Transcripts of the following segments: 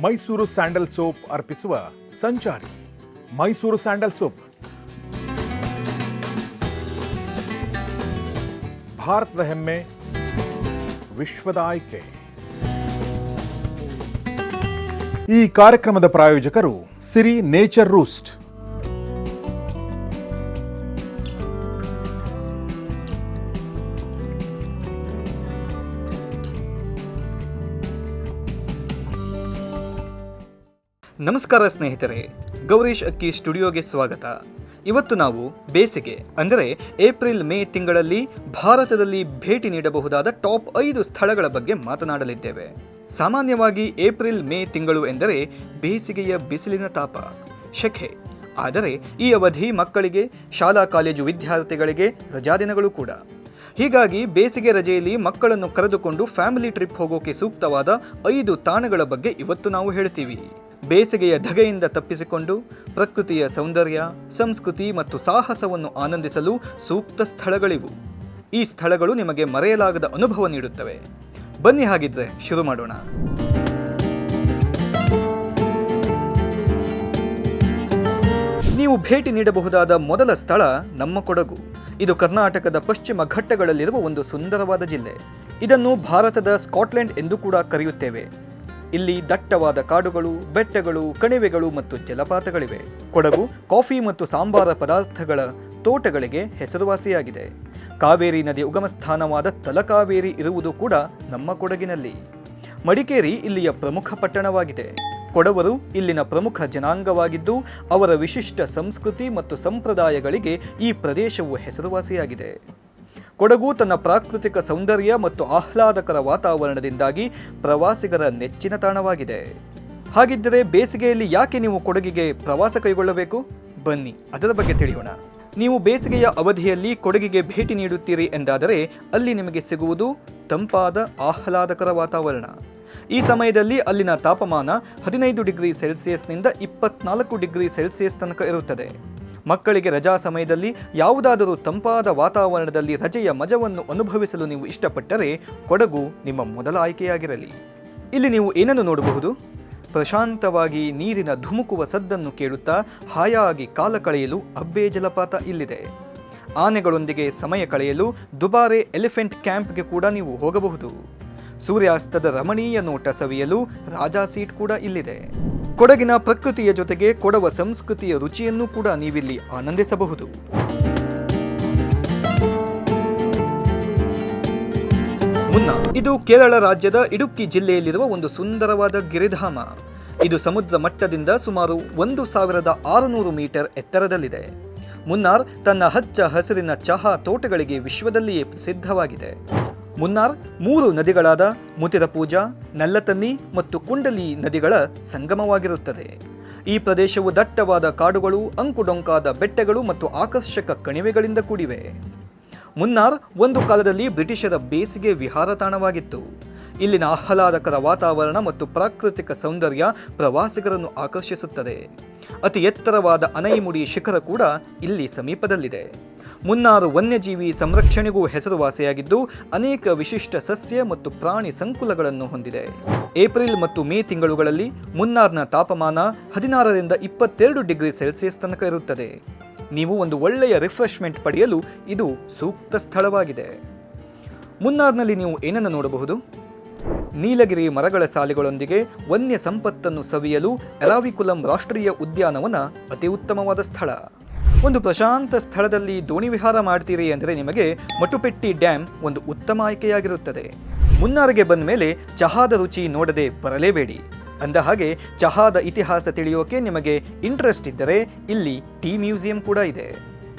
Mysuru sandal soap ಅರ್ಪಿಸುವ ಸಂಚಾರಿ Mysuru sandal soap ಭಾರತದ ಹೆಮ್ಮೆ, ವಿಶ್ವದ ಆಯ್ಕೆ. ಈ ಕಾರ್ಯಕ್ರಮದ ಪ್ರಾಯೋಜಕರು ಸಿರಿ ನೇಚರ್ ರೂಸ್ಟ್. ನಮಸ್ಕಾರ ಸ್ನೇಹಿತರೆ, ಗೌರೀಶ್ ಅಕ್ಕಿ ಸ್ಟುಡಿಯೋಗೆ ಸ್ವಾಗತ. ಇವತ್ತು ನಾವು ಬೇಸಿಗೆ ಅಂದರೆ ಏಪ್ರಿಲ್ ಮೇ ತಿಂಗಳಲ್ಲಿ ಭಾರತದಲ್ಲಿ ಭೇಟಿ ನೀಡಬಹುದಾದ ಟಾಪ್ 5 ಸ್ಥಳಗಳ ಬಗ್ಗೆ ಮಾತನಾಡಲಿದ್ದೇವೆ. ಸಾಮಾನ್ಯವಾಗಿ ಏಪ್ರಿಲ್ ಮೇ ತಿಂಗಳು ಎಂದರೆ ಬೇಸಿಗೆಯ ಬಿಸಿಲಿನ ತಾಪ, ಶೆಖೆ. ಆದರೆ ಈ ಅವಧಿ ಮಕ್ಕಳಿಗೆ, ಶಾಲಾ ಕಾಲೇಜು ವಿದ್ಯಾರ್ಥಿಗಳಿಗೆ ರಜಾದಿನಗಳು ಕೂಡ. ಹೀಗಾಗಿ ಬೇಸಿಗೆ ರಜೆಯಲ್ಲಿ ಮಕ್ಕಳನ್ನು ಕರೆದುಕೊಂಡು ಫ್ಯಾಮಿಲಿ ಟ್ರಿಪ್ ಹೋಗೋಕೆ ಸೂಕ್ತವಾದ 5 ತಾಣಗಳ ಬಗ್ಗೆ ಇವತ್ತು ನಾವು ಹೇಳ್ತೀವಿ. ಬೇಸಿಗೆಯ ಧಗೆಯಿಂದ ತಪ್ಪಿಸಿಕೊಂಡು ಪ್ರಕೃತಿಯ ಸೌಂದರ್ಯ, ಸಂಸ್ಕೃತಿ ಮತ್ತು ಸಾಹಸವನ್ನು ಆನಂದಿಸಲು ಸೂಕ್ತ ಸ್ಥಳಗಳಿವು. ಈ ಸ್ಥಳಗಳು ನಿಮಗೆ ಮರೆಯಲಾಗದ ಅನುಭವ ನೀಡುತ್ತವೆ. ಬನ್ನಿ ಹಾಗಿದ್ರೆ ಶುರು ಮಾಡೋಣ. ನೀವು ಭೇಟಿ ನೀಡಬಹುದಾದ ಮೊದಲ ಸ್ಥಳ ನಮ್ಮ ಕೊಡಗು. ಇದು ಕರ್ನಾಟಕದ ಪಶ್ಚಿಮ ಘಟ್ಟಗಳಲ್ಲಿರುವ ಒಂದು ಸುಂದರವಾದ ಜಿಲ್ಲೆ. ಇದನ್ನು ಭಾರತದ ಸ್ಕಾಟ್ಲೆಂಡ್ ಎಂದು ಕೂಡ ಕರೆಯುತ್ತೇವೆ. ಇಲ್ಲಿ ದಟ್ಟವಾದ ಕಾಡುಗಳು, ಬೆಟ್ಟಗಳು, ಕಣಿವೆಗಳು ಮತ್ತು ಜಲಪಾತಗಳಿವೆ. ಕೊಡಗು ಕಾಫಿ ಮತ್ತು ಸಾಂಬಾರ ಪದಾರ್ಥಗಳ ತೋಟಗಳಿಗೆ ಹೆಸರುವಾಸಿಯಾಗಿದೆ. ಕಾವೇರಿ ನದಿ ಉಗಮ ಸ್ಥಾನವಾದ ತಲಕಾವೇರಿ ಇರುವುದು ಕೂಡ ನಮ್ಮ ಕೊಡಗಿನಲ್ಲಿ. ಮಡಿಕೇರಿ ಇಲ್ಲಿಯ ಪ್ರಮುಖ ಪಟ್ಟಣವಾಗಿದೆ. ಕೊಡವರು ಇಲ್ಲಿನ ಪ್ರಮುಖ ಜನಾಂಗವಾಗಿದ್ದು ಅವರ ವಿಶಿಷ್ಟ ಸಂಸ್ಕೃತಿ ಮತ್ತು ಸಂಪ್ರದಾಯಗಳಿಗೆ ಈ ಪ್ರದೇಶವು ಹೆಸರುವಾಸಿಯಾಗಿದೆ. ಕೊಡಗು ತನ್ನ ಪ್ರಾಕೃತಿಕ ಸೌಂದರ್ಯ ಮತ್ತು ಆಹ್ಲಾದಕರ ವಾತಾವರಣದಿಂದಾಗಿ ಪ್ರವಾಸಿಗರ ನೆಚ್ಚಿನ ತಾಣವಾಗಿದೆ. ಹಾಗಿದ್ದರೆ ಬೇಸಿಗೆಯಲ್ಲಿ ಯಾಕೆ ನೀವು ಕೊಡಗಿಗೆ ಪ್ರವಾಸ ಕೈಗೊಳ್ಳಬೇಕು? ಬನ್ನಿ ಅದರ ಬಗ್ಗೆ ತಿಳಿಯೋಣ. ನೀವು ಬೇಸಿಗೆಯ ಅವಧಿಯಲ್ಲಿ ಕೊಡಗಿಗೆ ಭೇಟಿ ನೀಡುತ್ತೀರಿ ಎಂದಾದರೆ ಅಲ್ಲಿ ನಿಮಗೆ ಸಿಗುವುದು ತಂಪಾದ ಆಹ್ಲಾದಕರ ವಾತಾವರಣ. ಈ ಸಮಯದಲ್ಲಿ ಅಲ್ಲಿನ ತಾಪಮಾನ 15 ಡಿಗ್ರಿ ಸೆಲ್ಸಿಯಸ್ನಿಂದ 24 ಡಿಗ್ರಿ ಸೆಲ್ಸಿಯಸ್ ತನಕ ಇರುತ್ತದೆ. ಮಕ್ಕಳಿಗೆ ರಜಾ ಸಮಯದಲ್ಲಿ ಯಾವುದಾದರೂ ತಂಪಾದ ವಾತಾವರಣದಲ್ಲಿ ರಜೆಯ ಮಜವನ್ನು ಅನುಭವಿಸಲು ನೀವು ಇಷ್ಟಪಟ್ಟರೆ ಕೊಡಗು ನಿಮ್ಮ ಮೊದಲ ಆಯ್ಕೆಯಾಗಿರಲಿ. ಇಲ್ಲಿ ನೀವು ಏನನ್ನು ನೋಡಬಹುದು? ಪ್ರಶಾಂತವಾಗಿ ನೀರಿನ ಧುಮುಕುವ ಸದ್ದನ್ನು ಕೇಳುತ್ತಾ ಹಾಯಾಗಿ ಕಾಲ ಕಳೆಯಲು ಅಬ್ಬೆ ಜಲಪಾತ ಇಲ್ಲಿದೆ. ಆನೆಗಳೊಂದಿಗೆ ಸಮಯ ಕಳೆಯಲು ದುಬಾರೆ ಎಲಿಫೆಂಟ್ ಕ್ಯಾಂಪ್ಗೆ ಕೂಡ ನೀವು ಹೋಗಬಹುದು. ಸೂರ್ಯಾಸ್ತದ ರಮಣೀಯ ನೋಟ ಸವಿಯಲು ರಾಜಾ ಸೀಟ್ ಕೂಡ ಇಲ್ಲಿದೆ. ಕೊಡಗಿನ ಪ್ರಕೃತಿಯ ಜೊತೆಗೆ ಕೊಡವ ಸಂಸ್ಕೃತಿಯ ರುಚಿಯನ್ನು ಕೂಡ ನೀವಿಲ್ಲಿ ಆನಂದಿಸಬಹುದು. ಮುನ್ನ ಇದು ಕೇರಳ ರಾಜ್ಯದ ಇಡುಕ್ಕಿ ಜಿಲ್ಲೆಯಲ್ಲಿರುವ ಒಂದು ಸುಂದರವಾದ ಗಿರಿಧಾಮ. ಇದು ಸಮುದ್ರ ಮಟ್ಟದಿಂದ ಸುಮಾರು 1600 ಮೀಟರ್ ಎತ್ತರದಲ್ಲಿದೆ. ಮುನ್ನಾರ್ ತನ್ನ ಹಚ್ಚ ಹಸಿರಿನ ಚಹಾ ತೋಟಗಳಿಗೆ ವಿಶ್ವದಲ್ಲಿಯೇ ಪ್ರಸಿದ್ಧವಾಗಿದೆ. ಮುನ್ನಾರ್ 3 ನದಿಗಳಾದ ಮುತಿರಪೂಜಾ, ನಲ್ಲತನ್ನಿ ಮತ್ತು ಕುಂಡಲಿ ನದಿಗಳ ಸಂಗಮವಾಗಿರುತ್ತದೆ. ಈ ಪ್ರದೇಶವು ದಟ್ಟವಾದ ಕಾಡುಗಳು, ಅಂಕುಡೊಂಕಾದ ಬೆಟ್ಟಗಳು ಮತ್ತು ಆಕರ್ಷಕ ಕಣಿವೆಗಳಿಂದ ಕೂಡಿವೆ. ಮುನ್ನಾರ್ ಒಂದು ಕಾಲದಲ್ಲಿ ಬ್ರಿಟಿಷರ ಬೇಸಿಗೆ ವಿಹಾರ ತಾಣವಾಗಿತ್ತು. ಇಲ್ಲಿನ ಆಹ್ಲಾದಕರ ವಾತಾವರಣ ಮತ್ತು ಪ್ರಾಕೃತಿಕ ಸೌಂದರ್ಯ ಪ್ರವಾಸಿಗರನ್ನು ಆಕರ್ಷಿಸುತ್ತದೆ. ಅತಿ ಎತ್ತರವಾದ ಅನೈಮುಡಿ ಶಿಖರ ಕೂಡ ಇಲ್ಲಿ ಸಮೀಪದಲ್ಲಿದೆ. ಮುನ್ನಾರು ವನ್ಯಜೀವಿ ಸಂರಕ್ಷಣೆಗೂ ಹೆಸರುವಾಸಿಯಾಗಿದ್ದು ಅನೇಕ ವಿಶಿಷ್ಟ ಸಸ್ಯ ಮತ್ತು ಪ್ರಾಣಿ ಸಂಕುಲಗಳನ್ನು ಹೊಂದಿದೆ. ಏಪ್ರಿಲ್ ಮತ್ತು ಮೇ ತಿಂಗಳುಗಳಲ್ಲಿ ಮುನ್ನಾರ್ನ ತಾಪಮಾನ 16ರಿಂದ 22 ಡಿಗ್ರಿ ಸೆಲ್ಸಿಯಸ್ ತನಕ ಇರುತ್ತದೆ. ನೀವು ಒಂದು ಒಳ್ಳೆಯ ರಿಫ್ರೆಶ್ಮೆಂಟ್ ಪಡೆಯಲು ಇದು ಸೂಕ್ತ ಸ್ಥಳವಾಗಿದೆ. ಮುನ್ನಾರ್ನಲ್ಲಿ ನೀವು ಏನನ್ನು ನೋಡಬಹುದು? ನೀಲಗಿರಿ ಮರಗಳ ಸಾಲಿಗಳೊಂದಿಗೆ ವನ್ಯ ಸಂಪತ್ತನ್ನು ಸವಿಯಲು ಎರಾವಿಕುಲಂ ರಾಷ್ಟ್ರೀಯ ಉದ್ಯಾನವನ ಅತಿ ಉತ್ತಮವಾದ ಸ್ಥಳ. ಒಂದು ಪ್ರಶಾಂತ ಸ್ಥಳದಲ್ಲಿ ದೋಣಿ ವಿಹಾರ ಮಾಡ್ತೀರಿ ಅಂದರೆ ನಿಮಗೆ ಮಟುಪೆಟ್ಟಿ ಡ್ಯಾಮ್ ಒಂದು ಉತ್ತಮ ಆಯ್ಕೆಯಾಗಿರುತ್ತದೆ. ಮುನ್ನಾರಿಗೆ ಬಂದ ಮೇಲೆ ಚಹಾದ ರುಚಿ ನೋಡದೆ ಬರಲೇಬೇಡಿ. ಅಂದ ಹಾಗೆ ಚಹಾದ ಇತಿಹಾಸ ತಿಳಿಯೋಕೆ ನಿಮಗೆ ಇಂಟ್ರೆಸ್ಟ್ ಇದ್ದರೆ ಇಲ್ಲಿ ಟೀ ಮ್ಯೂಸಿಯಂ ಕೂಡ ಇದೆ.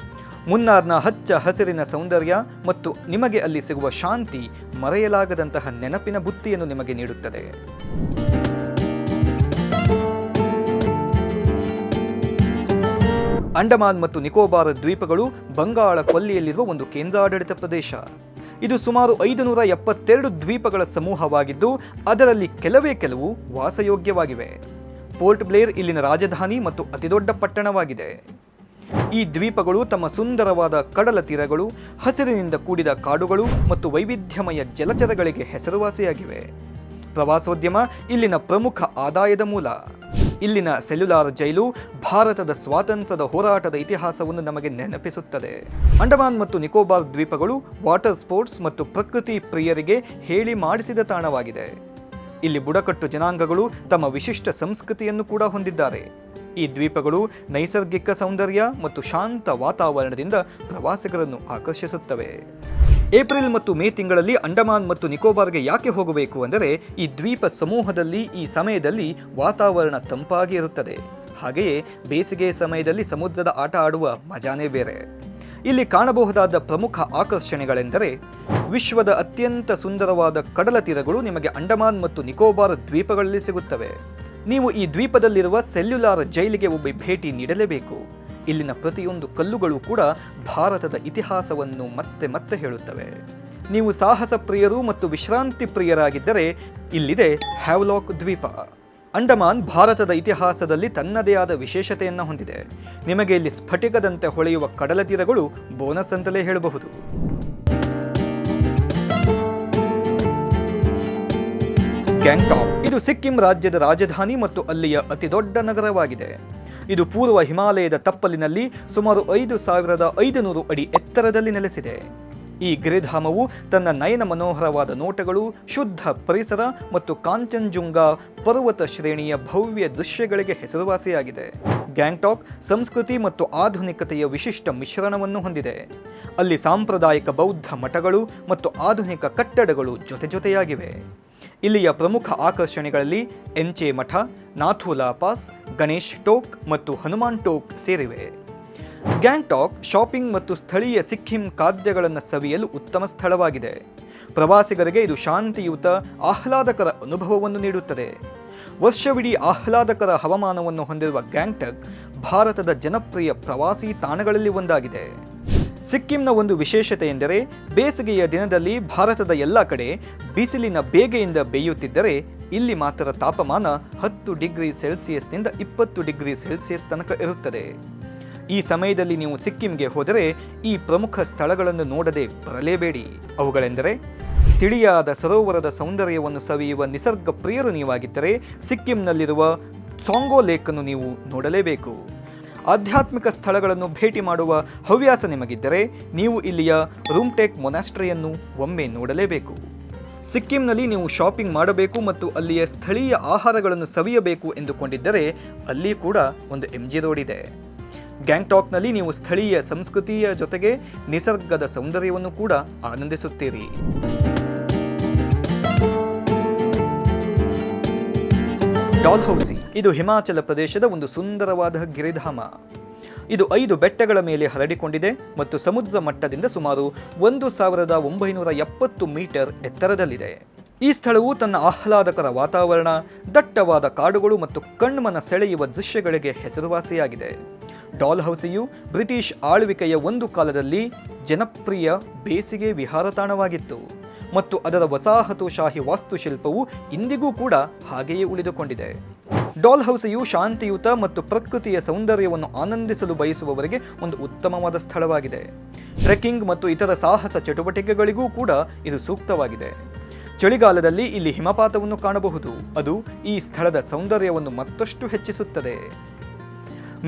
ಮುನ್ನಾರ್ನ ಹಚ್ಚ ಹಸಿರಿನ ಸೌಂದರ್ಯ ಮತ್ತು ನಿಮಗೆ ಅಲ್ಲಿ ಸಿಗುವ ಶಾಂತಿ ಮರೆಯಲಾಗದಂತಹ ನೆನಪಿನ ಬುತ್ತಿಯನ್ನು ನಿಮಗೆ ನೀಡುತ್ತದೆ. ಅಂಡಮಾನ್ ಮತ್ತು ನಿಕೋಬಾರ್ ದ್ವೀಪಗಳು ಬಂಗಾಳ ಕೊಲ್ಲಿಯಲ್ಲಿರುವ ಒಂದು ಕೇಂದ್ರಾಡಳಿತ ಪ್ರದೇಶ. ಇದು ಸುಮಾರು 572 ದ್ವೀಪಗಳ ಸಮೂಹವಾಗಿದ್ದು ಅದರಲ್ಲಿ ಕೆಲವು ವಾಸಯೋಗ್ಯವಾಗಿವೆ. ಪೋರ್ಟ್ ಬ್ಲೇರ್ ಇಲ್ಲಿನ ರಾಜಧಾನಿ ಮತ್ತು ಅತಿದೊಡ್ಡ ಪಟ್ಟಣವಾಗಿದೆ. ಈ ದ್ವೀಪಗಳು ತಮ್ಮ ಸುಂದರವಾದ ಕಡಲ ತೀರಗಳು, ಹಸಿರಿನಿಂದ ಕೂಡಿದ ಕಾಡುಗಳು ಮತ್ತು ವೈವಿಧ್ಯಮಯ ಜಲಚರಗಳಿಗೆ ಹೆಸರುವಾಸಿಯಾಗಿವೆ. ಪ್ರವಾಸೋದ್ಯಮ ಇಲ್ಲಿನ ಪ್ರಮುಖ ಆದಾಯದ ಮೂಲ. ಇಲ್ಲಿನ ಸೆಲ್ಯುಲಾರ್ ಜೈಲು ಭಾರತದ ಸ್ವಾತಂತ್ರ್ಯದ ಹೋರಾಟದ ಇತಿಹಾಸವನ್ನು ನಮಗೆ ನೆನಪಿಸುತ್ತದೆ. ಅಂಡಮಾನ್ ಮತ್ತು ನಿಕೋಬಾರ್ ದ್ವೀಪಗಳು ವಾಟರ್ ಸ್ಪೋರ್ಟ್ಸ್ ಮತ್ತು ಪ್ರಕೃತಿ ಪ್ರಿಯರಿಗೆ ಹೇಳಿ ಮಾಡಿಸಿದ ತಾಣವಾಗಿದೆ. ಇಲ್ಲಿ ಬುಡಕಟ್ಟು ಜನಾಂಗಗಳು ತಮ್ಮ ವಿಶಿಷ್ಟ ಸಂಸ್ಕೃತಿಯನ್ನು ಕೂಡ ಹೊಂದಿದ್ದಾರೆ. ಈ ದ್ವೀಪಗಳು ನೈಸರ್ಗಿಕ ಸೌಂದರ್ಯ ಮತ್ತು ಶಾಂತ ವಾತಾವರಣದಿಂದ ಪ್ರವಾಸಿಗರನ್ನು ಆಕರ್ಷಿಸುತ್ತವೆ. ಏಪ್ರಿಲ್ ಮತ್ತು ಮೇ ತಿಂಗಳಲ್ಲಿ ಅಂಡಮಾನ್ ಮತ್ತು ನಿಕೋಬಾರ್ಗೆ ಯಾಕೆ ಹೋಗಬೇಕು ಅಂದರೆ ಈ ದ್ವೀಪ ಸಮೂಹದಲ್ಲಿ ಈ ಸಮಯದಲ್ಲಿ ವಾತಾವರಣ ತಂಪಾಗಿ ಇರುತ್ತದೆ. ಹಾಗೆಯೇ ಬೇಸಿಗೆ ಸಮಯದಲ್ಲಿ ಸಮುದ್ರದ ಆಟ ಆಡುವ ಮಜಾನೇ ಬೇರೆ. ಇಲ್ಲಿ ಕಾಣಬಹುದಾದ ಪ್ರಮುಖ ಆಕರ್ಷಣೆಗಳೆಂದರೆ ವಿಶ್ವದ ಅತ್ಯಂತ ಸುಂದರವಾದ ಕಡಲ ತೀರಗಳು ನಿಮಗೆ ಅಂಡಮಾನ್ ಮತ್ತು ನಿಕೋಬಾರ್ ದ್ವೀಪಗಳಲ್ಲಿ ಸಿಗುತ್ತವೆ. ನೀವು ಈ ದ್ವೀಪದಲ್ಲಿರುವ ಸೆಲ್ಯುಲಾರ್ ಜೈಲಿಗೆ ಒಮ್ಮೆ ಭೇಟಿ ನೀಡಲೇಬೇಕು. ಇಲ್ಲಿನ ಪ್ರತಿಯೊಂದು ಕಲ್ಲುಗಳು ಕೂಡ ಭಾರತದ ಇತಿಹಾಸವನ್ನು ಮತ್ತೆ ಮತ್ತೆ ಹೇಳುತ್ತವೆ. ನೀವು ಸಾಹಸ ಪ್ರಿಯರು ಮತ್ತು ವಿಶ್ರಾಂತಿ ಪ್ರಿಯರಾಗಿದ್ದರೆ ಇಲ್ಲಿದೆ ಹ್ಯಾವ್ಲಾಕ್ ದ್ವೀಪ. ಅಂಡಮಾನ್ ಭಾರತದ ಇತಿಹಾಸದಲ್ಲಿ ತನ್ನದೇ ಆದ ವಿಶೇಷತೆಯನ್ನು ಹೊಂದಿದೆ. ನಿಮಗೆ ಇಲ್ಲಿ ಸ್ಫಟಿಕದಂತೆ ಹೊಳೆಯುವ ಕಡಲ ತೀರಗಳು ಬೋನಸ್ ಅಂತಲೇ ಹೇಳಬಹುದು. ಗ್ಯಾಂಗ್ಟಾಕ್ ಇದು ಸಿಕ್ಕಿಂ ರಾಜ್ಯದ ರಾಜಧಾನಿ ಮತ್ತು ಅಲ್ಲಿಯ ಅತಿದೊಡ್ಡ ನಗರವಾಗಿದೆ. ಇದು ಪೂರ್ವ ಹಿಮಾಲಯದ ತಪ್ಪಲಿನಲ್ಲಿ ಸುಮಾರು 5,500 ಅಡಿ ಎತ್ತರದಲ್ಲಿ ನೆಲೆಸಿದೆ. ಈ ಗಿರಿಧಾಮವು ತನ್ನ ನಯನ ಮನೋಹರವಾದ ನೋಟಗಳು, ಶುದ್ಧ ಪರಿಸರ ಮತ್ತು ಕಾಂಚನಜುಂಗಾ ಪರ್ವತ ಶ್ರೇಣಿಯ ಭವ್ಯ ದೃಶ್ಯಗಳಿಗೆ ಹೆಸರುವಾಸಿಯಾಗಿದೆ. ಗ್ಯಾಂಗ್ಟಾಕ್ ಸಂಸ್ಕೃತಿ ಮತ್ತು ಆಧುನಿಕತೆಯ ವಿಶಿಷ್ಟ ಮಿಶ್ರಣವನ್ನು ಹೊಂದಿದೆ. ಅಲ್ಲಿ ಸಾಂಪ್ರದಾಯಿಕ ಬೌದ್ಧ ಮಠಗಳು ಮತ್ತು ಆಧುನಿಕ ಕಟ್ಟಡಗಳು ಜೊತೆಯಾಗಿವೆ. ಇಲ್ಲಿಯ ಪ್ರಮುಖ ಆಕರ್ಷಣೆಗಳಲ್ಲಿ ಎಂಚೆ ಮಠ, ನಾಥೂಲಾ ಪಾಸ್, ಗಣೇಶ್ ಟೋಕ್ ಮತ್ತು ಹನುಮಾನ್ ಟೋಕ್ ಸೇರಿವೆ. ಗ್ಯಾಂಗ್ಟಾಕ್ ಶಾಪಿಂಗ್ ಮತ್ತು ಸ್ಥಳೀಯ ಸಿಕ್ಕಿಂ ಖಾದ್ಯಗಳನ್ನು ಸವಿಯಲು ಉತ್ತಮ ಸ್ಥಳವಾಗಿದೆ. ಪ್ರವಾಸಿಗರಿಗೆ ಇದು ಶಾಂತಿಯುತ, ಆಹ್ಲಾದಕರ ಅನುಭವವನ್ನು ನೀಡುತ್ತದೆ. ವರ್ಷವಿಡೀ ಆಹ್ಲಾದಕರ ಹವಾಮಾನವನ್ನು ಹೊಂದಿರುವ ಗ್ಯಾಂಗ್ಟಾಕ್ ಭಾರತದ ಜನಪ್ರಿಯ ಪ್ರವಾಸಿ ತಾಣಗಳಲ್ಲಿ ಒಂದಾಗಿದೆ. ಸಿಕ್ಕಿಂನ ಒಂದು ವಿಶೇಷತೆ ಎಂದರೆ ಬೇಸಿಗೆಯ ದಿನದಲ್ಲಿ ಭಾರತದ ಎಲ್ಲ ಕಡೆ ಬಿಸಿಲಿನ ಬೇಗೆಯಿಂದ ಬೇಯುತ್ತಿದ್ದರೆ ಇಲ್ಲಿ ಮಾತ್ರ ತಾಪಮಾನ 10 ಡಿಗ್ರಿ ಸೆಲ್ಸಿಯಸ್ನಿಂದ 20 ಡಿಗ್ರಿ ಸೆಲ್ಸಿಯಸ್ ತನಕ ಇರುತ್ತದೆ. ಈ ಸಮಯದಲ್ಲಿ ನೀವು ಸಿಕ್ಕಿಂಗೆ ಹೋದರೆ ಈ ಪ್ರಮುಖ ಸ್ಥಳಗಳನ್ನು ನೋಡದೆ ಬರಲೇಬೇಡಿ. ಅವುಗಳೆಂದರೆ ತಿಳಿಯಾದ ಸರೋವರದ ಸೌಂದರ್ಯವನ್ನು ಸವಿಯುವ ನಿಸರ್ಗ ಪ್ರಿಯರು ನೀವಾಗಿದ್ದರೆ ಸಿಕ್ಕಿಂನಲ್ಲಿರುವ ಸಾಂಗೋ ಲೇಕ್ ಅನ್ನು ನೀವು ನೋಡಲೇಬೇಕು. ಆಧ್ಯಾತ್ಮಿಕ ಸ್ಥಳಗಳನ್ನು ಭೇಟಿ ಮಾಡುವ ಹವ್ಯಾಸ ನಿಮಗಿದ್ದರೆ ನೀವು ಇಲ್ಲಿಯ ರೂಮ್ಟೇಕ್ ಮೊನಾಸ್ಟ್ರಿಯನ್ನು ಒಮ್ಮೆ ನೋಡಲೇಬೇಕು. ಸಿಕ್ಕಿಂನಲ್ಲಿ ನೀವು ಶಾಪಿಂಗ್ ಮಾಡಬೇಕು ಮತ್ತು ಅಲ್ಲಿಯ ಸ್ಥಳೀಯ ಆಹಾರಗಳನ್ನು ಸವಿಯಬೇಕು ಎಂದುಕೊಂಡಿದ್ದರೆ ಅಲ್ಲಿ ಕೂಡ ಒಂದು MG ರೋಡ್ ಇದೆ. ಗ್ಯಾಂಗ್ಟಾಕ್ನಲ್ಲಿ ನೀವು ಸ್ಥಳೀಯ ಸಂಸ್ಕೃತಿಯ ಜೊತೆಗೆ ನಿಸರ್ಗದ ಸೌಂದರ್ಯವನ್ನು ಕೂಡ ಆನಂದಿಸುತ್ತೀರಿ. ಡಾಲ್ಹೌಸಿ ಇದು ಹಿಮಾಚಲ ಪ್ರದೇಶದ ಒಂದು ಸುಂದರವಾದ ಗಿರಿಧಾಮ. ಇದು 5 ಬೆಟ್ಟಗಳ ಮೇಲೆ ಹರಡಿಕೊಂಡಿದೆ ಮತ್ತು ಸಮುದ್ರ ಮಟ್ಟದಿಂದ ಸುಮಾರು 1,970 ಮೀಟರ್ ಎತ್ತರದಲ್ಲಿದೆ. ಈ ಸ್ಥಳವು ತನ್ನ ಆಹ್ಲಾದಕರ ವಾತಾವರಣ, ದಟ್ಟವಾದ ಕಾಡುಗಳು ಮತ್ತು ಕಣ್ಮನ ಸೆಳೆಯುವ ದೃಶ್ಯಗಳಿಗೆ ಹೆಸರುವಾಸಿಯಾಗಿದೆ. ಡಾಲ್ಹೌಸಿಯು ಬ್ರಿಟಿಷ್ ಆಳ್ವಿಕೆಯ ಒಂದು ಕಾಲದಲ್ಲಿ ಜನಪ್ರಿಯ ಬೇಸಿಗೆ ವಿಹಾರ ತಾಣವಾಗಿತ್ತು ಮತ್ತು ಅದರ ವಸಾಹತುಶಾಹಿ ವಾಸ್ತುಶಿಲ್ಪವು ಇಂದಿಗೂ ಕೂಡ ಹಾಗೆಯೇ ಉಳಿದುಕೊಂಡಿದೆ. ಡಾಲ್ಹೌಸಿಯು ಶಾಂತಿಯುತ ಮತ್ತು ಪ್ರಕೃತಿಯ ಸೌಂದರ್ಯವನ್ನು ಆನಂದಿಸಲು ಬಯಸುವವರಿಗೆ ಒಂದು ಉತ್ತಮವಾದ ಸ್ಥಳವಾಗಿದೆ. ಟ್ರೆಕ್ಕಿಂಗ್ ಮತ್ತು ಇತರ ಸಾಹಸ ಚಟುವಟಿಕೆಗಳಿಗೂ ಕೂಡ ಇದು ಸೂಕ್ತವಾಗಿದೆ. ಚಳಿಗಾಲದಲ್ಲಿ ಇಲ್ಲಿ ಹಿಮಪಾತವನ್ನು ಕಾಣಬಹುದು. ಅದು ಈ ಸ್ಥಳದ ಸೌಂದರ್ಯವನ್ನು ಮತ್ತಷ್ಟು ಹೆಚ್ಚಿಸುತ್ತದೆ.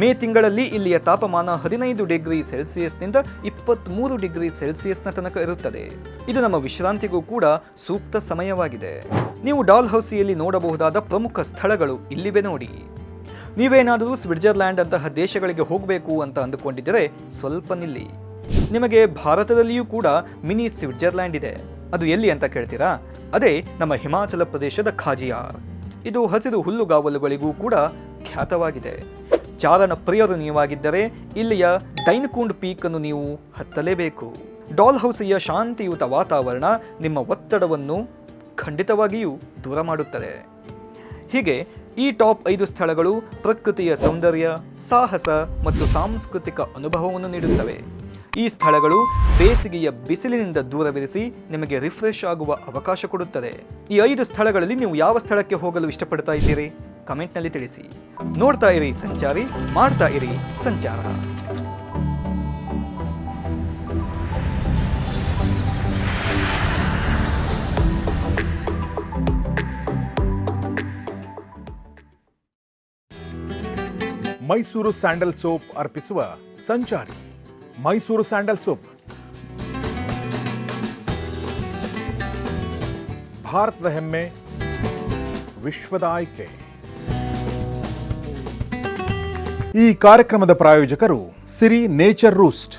ಮೇ ತಿಂಗಳಲ್ಲಿ ಇಲ್ಲಿಯ ತಾಪಮಾನ 15 ಡಿಗ್ರಿ ಸೆಲ್ಸಿಯಸ್ನಿಂದ 23 ಡಿಗ್ರಿ ಸೆಲ್ಸಿಯಸ್ನ ತನಕ ಇರುತ್ತದೆ. ಇದು ನಮ್ಮ ವಿಶ್ರಾಂತಿಗೂ ಕೂಡ ಸೂಕ್ತ ಸಮಯವಾಗಿದೆ. ನೀವು ಡಾಲ್ಹೌಸಿಯಲ್ಲಿ ನೋಡಬಹುದಾದ ಪ್ರಮುಖ ಸ್ಥಳಗಳು ಇಲ್ಲಿವೆ ನೋಡಿ. ನೀವೇನಾದರೂ ಸ್ವಿಟ್ಜರ್ಲ್ಯಾಂಡ್ ಅಂತಹ ದೇಶಗಳಿಗೆ ಹೋಗಬೇಕು ಅಂತ ಅಂದುಕೊಂಡಿದ್ದರೆ ಸ್ವಲ್ಪ ನಿಲ್ಲಿ. ನಿಮಗೆ ಭಾರತದಲ್ಲಿಯೂ ಕೂಡ ಮಿನಿ ಸ್ವಿಟ್ಜರ್ಲ್ಯಾಂಡ್ ಇದೆ. ಅದು ಎಲ್ಲಿ ಅಂತ ಕೇಳ್ತೀರಾ? ಅದೇ ನಮ್ಮ ಹಿಮಾಚಲ ಪ್ರದೇಶದ ಖಾಜಿಯಾರ್. ಇದು ಹಸಿರು ಹುಲ್ಲುಗಾವಲುಗಳಿಗೂ ಕೂಡ ಖ್ಯಾತವಾಗಿದೆ. ಚಾರಣ ಪ್ರಿಯರು ನೀವಾಗಿದ್ದರೆ ಇಲ್ಲಿಯ ಡೈನ್ಕುಂಡ್ ಪೀಕ್ ಅನ್ನು ನೀವು ಹತ್ತಲೇಬೇಕು. ಡಾಲ್ಹೌಸಿಯ ಶಾಂತಿಯುತ ವಾತಾವರಣ ನಿಮ್ಮ ಒತ್ತಡವನ್ನು ಖಂಡಿತವಾಗಿಯೂ ದೂರ ಮಾಡುತ್ತದೆ. ಹೀಗೆ ಈ ಟಾಪ್ 5 ಸ್ಥಳಗಳು ಪ್ರಕೃತಿಯ ಸೌಂದರ್ಯ, ಸಾಹಸ ಮತ್ತು ಸಾಂಸ್ಕೃತಿಕ ಅನುಭವವನ್ನು ನೀಡುತ್ತವೆ. ಈ ಸ್ಥಳಗಳು ಬೇಸಿಗೆಯ ಬಿಸಿಲಿನಿಂದ ದೂರವಿರಿಸಿ ನಿಮಗೆ ರಿಫ್ರೆಶ್ ಆಗುವ ಅವಕಾಶ ಕೊಡುತ್ತದೆ. ಈ 5 ಸ್ಥಳಗಳಲ್ಲಿ ನೀವು ಯಾವ ಸ್ಥಳಕ್ಕೆ ಹೋಗಲು ಇಷ್ಟಪಡ್ತಾ ಇದ್ದೀರಿ? ಕಮೆಂಟ್ನಲ್ಲಿ ತಿಳಿಸಿ. ನೋಡ್ತಾ ಇರಿ ಸಂಚಾರಿ, ಮಾಡ್ತಾ ಇರಿ ಸಂಚಾರ. ಮೈಸೂರು ಸ್ಯಾಂಡಲ್ ಸೋಪ್ ಅರ್ಪಿಸುವ ಸಂಚಾರಿ ಮೈಸೂರು ಸ್ಯಾಂಡಲ್ ಸೋಪ್ ಭಾರತದ ಹೆಮ್ಮೆ, ವಿಶ್ವದ ಆಯ್ಕೆ. ಈ ಕಾರ್ಯಕ್ರಮದ ಪ್ರಾಯೋಜಕರು ಸಿರಿ ನೇಚರ್ ರೂಸ್ಟ್.